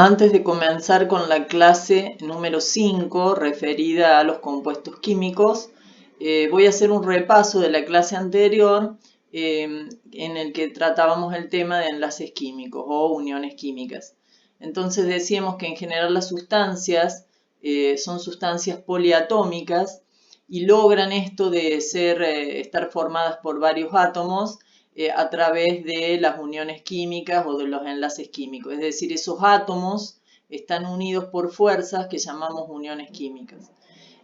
Antes de comenzar con la clase número 5 referida a los compuestos químicos, voy a hacer un repaso de la clase anterior en el que tratábamos el tema de enlaces químicos o uniones químicas. Entonces decíamos que en general las sustancias son sustancias poliatómicas y logran esto de estar formadas por varios átomos a través de las uniones químicas o de los enlaces químicos. Es decir, esos átomos están unidos por fuerzas que llamamos uniones químicas.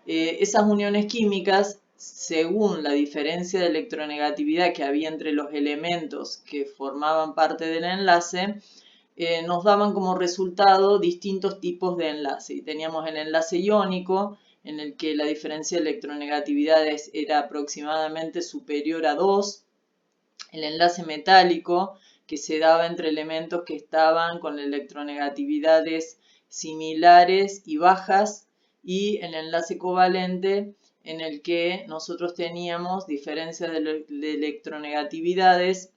Esas uniones químicas, según la diferencia de electronegatividad que había entre los elementos que formaban parte del enlace, nos daban como resultado distintos tipos de enlace. Y teníamos el enlace iónico, en el que la diferencia de electronegatividades era aproximadamente superior a 2, el enlace metálico, que se daba entre elementos que estaban con electronegatividades similares y bajas, y el enlace covalente, en el que nosotros teníamos diferencias de electronegatividades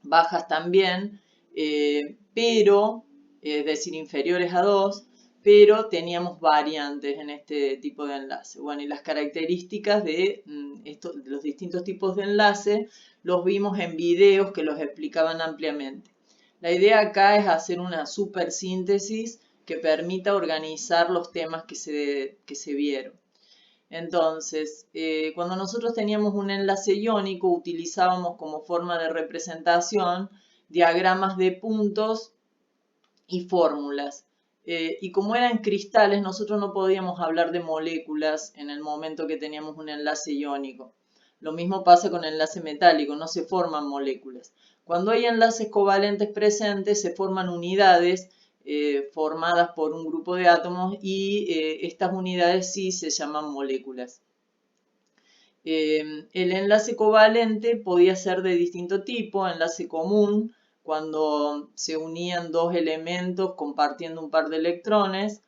bajas también, pero, es decir, inferiores a 2, pero teníamos variantes en este tipo de enlace. Bueno, y las características de los distintos tipos de enlace los vimos en videos que los explicaban ampliamente. La idea acá es hacer una super síntesis que permita organizar los temas que se vieron. Entonces, cuando nosotros teníamos un enlace iónico, utilizábamos como forma de representación diagramas de puntos y fórmulas. Y como eran cristales, nosotros no podíamos hablar de moléculas en el momento que teníamos un enlace iónico. Lo mismo pasa con el enlace metálico, no se forman moléculas. Cuando hay enlaces covalentes presentes, se forman unidades formadas por un grupo de átomos y estas unidades sí se llaman moléculas. El enlace covalente podía ser de distinto tipo, enlace común, cuando se unían dos elementos compartiendo un par de electrones.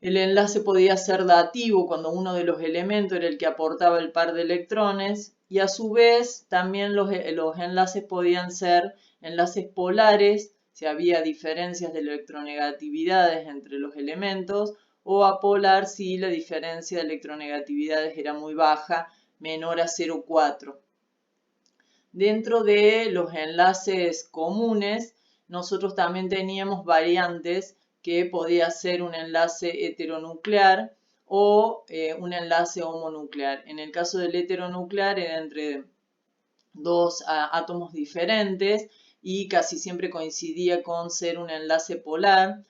El enlace podía ser dativo, cuando uno de los elementos era el que aportaba el par de electrones. Y a su vez, también los enlaces podían ser enlaces polares, si había diferencias de electronegatividades entre los elementos, o apolar si la diferencia de electronegatividades era muy baja, menor a 0,4. Dentro de los enlaces comunes, nosotros también teníamos variantes que podía ser un enlace heteronuclear o un enlace homonuclear. En el caso del heteronuclear era entre dos átomos diferentes y casi siempre coincidía con ser un enlace polar,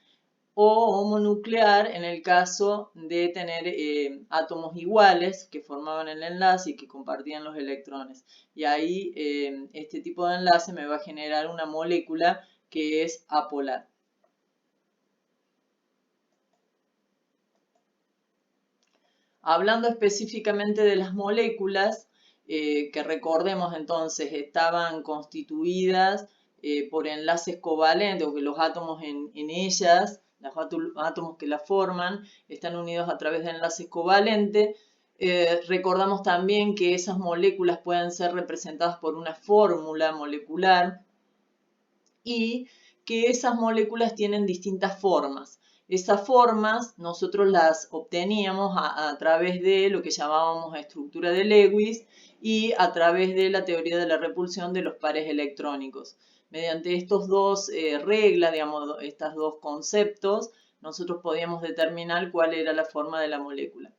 o homonuclear en el caso de tener átomos iguales que formaban el enlace y que compartían los electrones. Y ahí este tipo de enlace me va a generar una molécula que es apolar. Hablando específicamente de las moléculas, que recordemos entonces estaban constituidas por enlaces covalentes, o que los átomos en ellas, los átomos que la forman, están unidos a través de enlaces covalentes. Recordamos también que esas moléculas pueden ser representadas por una fórmula molecular y que esas moléculas tienen distintas formas. Esas formas nosotros las obteníamos a través de lo que llamábamos estructura de Lewis y a través de la teoría de la repulsión de los pares electrónicos. Mediante estos dos reglas, digamos, estos dos conceptos, nosotros podíamos determinar cuál era la forma de la molécula.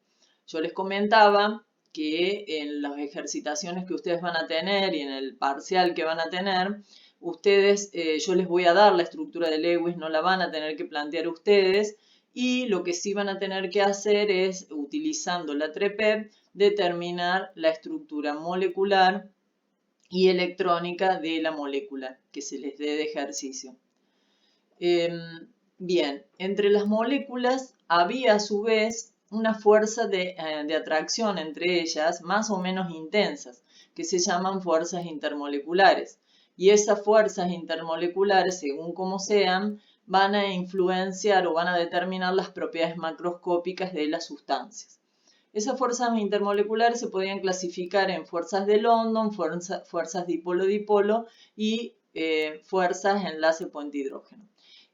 Yo les comentaba que en las ejercitaciones que ustedes van a tener y en el parcial que van a tener, ustedes, yo les voy a dar la estructura de Lewis, no la van a tener que plantear ustedes, y lo que sí van a tener que hacer es, utilizando la TREPEP, determinar la estructura molecular y electrónica de la molécula que se les dé de ejercicio. Bien, entre las moléculas había a su vez una fuerza de atracción entre ellas más o menos intensas, que se llaman fuerzas intermoleculares. Y esas fuerzas intermoleculares, según como sean, van a influenciar o van a determinar las propiedades macroscópicas de las sustancias. Esas fuerzas intermoleculares se podían clasificar en fuerzas de London, fuerzas dipolo-dipolo y fuerzas enlace puente hidrógeno.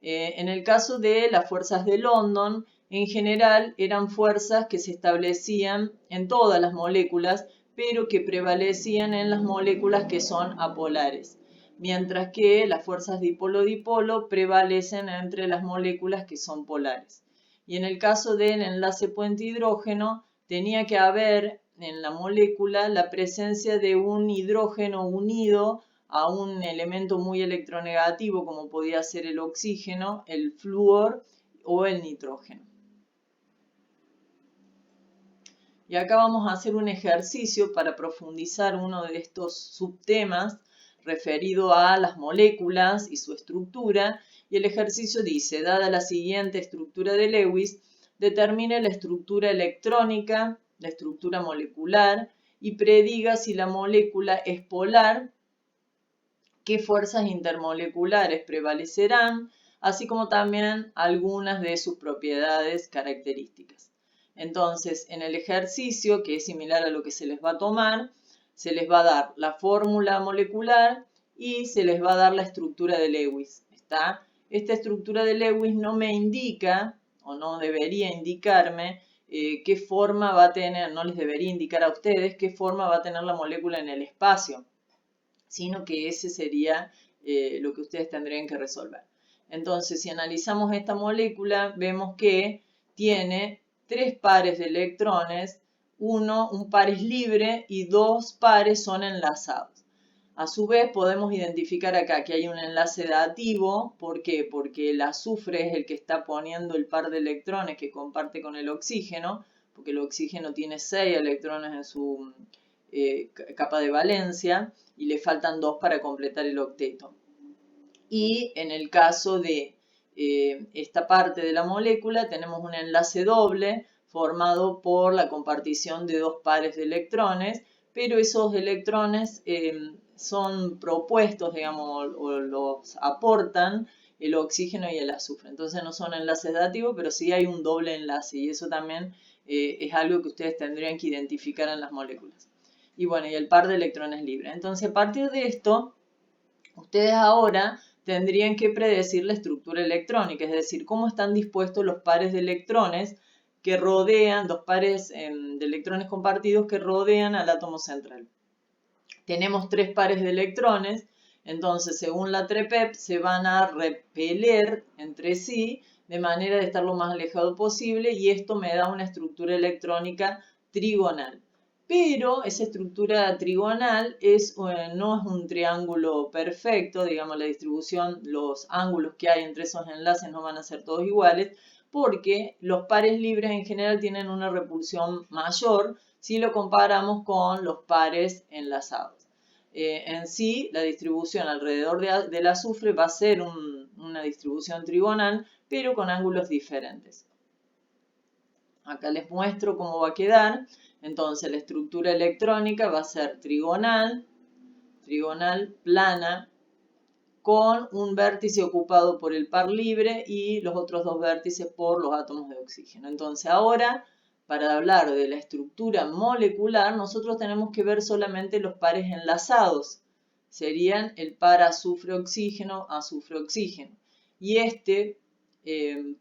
En el caso de las fuerzas de London, en general eran fuerzas que se establecían en todas las moléculas, pero que prevalecían en las moléculas que son apolares, mientras que las fuerzas dipolo-dipolo prevalecen entre las moléculas que son polares. Y en el caso del enlace puente hidrógeno, tenía que haber en la molécula la presencia de un hidrógeno unido a un elemento muy electronegativo como podía ser el oxígeno, el flúor o el nitrógeno. Y acá vamos a hacer un ejercicio para profundizar uno de estos subtemas referido a las moléculas y su estructura. Y el ejercicio dice, dada la siguiente estructura de Lewis, determine la estructura electrónica, la estructura molecular y prediga si la molécula es polar, qué fuerzas intermoleculares prevalecerán, así como también algunas de sus propiedades características. Entonces, en el ejercicio, que es similar a lo que se les va a tomar, se les va a dar la fórmula molecular y se les va a dar la estructura de Lewis. ¿Está? Esta estructura de Lewis no me indica, o no debería indicarme, qué forma va a tener, no les debería indicar a ustedes qué forma va a tener la molécula en el espacio, sino que ese sería lo que ustedes tendrían que resolver. Entonces, si analizamos esta molécula, vemos que tiene 3 pares de electrones, un par es libre y 2 pares son enlazados. A su vez, podemos identificar acá que hay un enlace dativo. ¿Por qué? Porque el azufre es el que está poniendo el par de electrones que comparte con el oxígeno, porque el oxígeno tiene 6 electrones en su capa de valencia y le faltan 2 para completar el octeto. Y en el caso de esta parte de la molécula tenemos un enlace doble formado por la compartición de 2 pares de electrones, pero esos electrones son propuestos, digamos, o los aportan el oxígeno y el azufre. Entonces no son enlaces dativos, pero sí hay un doble enlace y eso también es algo que ustedes tendrían que identificar en las moléculas. Y bueno, y el par de electrones libres. Entonces, a partir de esto, ustedes ahora tendrían que predecir la estructura electrónica, es decir, cómo están dispuestos los pares de electrones que rodean, 2 pares de electrones compartidos que rodean al átomo central. Tenemos 3 pares de electrones, entonces según la TREPEP se van a repeler entre sí de manera de estar lo más alejado posible y esto me da una estructura electrónica trigonal. Pero esa estructura trigonal no es un triángulo perfecto, digamos la distribución, los ángulos que hay entre esos enlaces no van a ser todos iguales, porque los pares libres en general tienen una repulsión mayor si lo comparamos con los pares enlazados. En sí, la distribución alrededor del azufre va a ser una distribución trigonal, pero con ángulos diferentes. Acá les muestro cómo va a quedar. Entonces, la estructura electrónica va a ser trigonal, plana, con un vértice ocupado por el par libre y los otros 2 vértices por los átomos de oxígeno. Entonces, ahora, para hablar de la estructura molecular, nosotros tenemos que ver solamente los pares enlazados. Serían el par azufre-oxígeno, azufre-oxígeno. Y este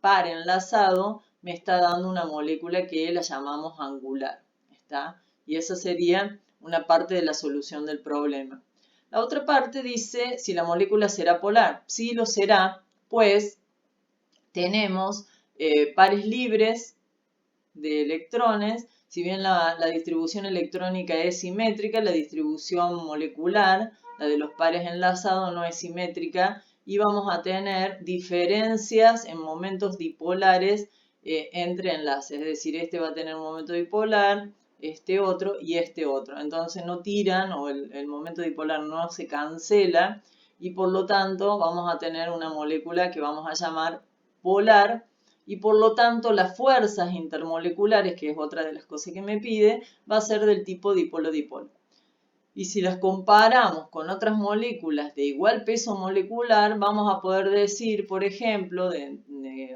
par enlazado me está dando una molécula que la llamamos angular. ¿Está? Y esa sería una parte de la solución del problema. La otra parte dice si la molécula será polar. Sí lo será, pues tenemos pares libres de electrones. Si bien la distribución electrónica es simétrica, la distribución molecular, la de los pares enlazados, no es simétrica y vamos a tener diferencias en momentos dipolares entre enlaces. Es decir, este va a tener un momento dipolar, este otro y este otro. Entonces no tiran o el momento dipolar no se cancela y por lo tanto vamos a tener una molécula que vamos a llamar polar y por lo tanto las fuerzas intermoleculares, que es otra de las cosas que me pide, va a ser del tipo dipolo-dipolo. Y si las comparamos con otras moléculas de igual peso molecular, vamos a poder decir, por ejemplo,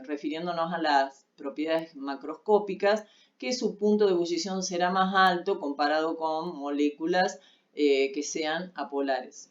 refiriéndonos a las propiedades macroscópicas, que su punto de ebullición será más alto comparado con moléculas que sean apolares.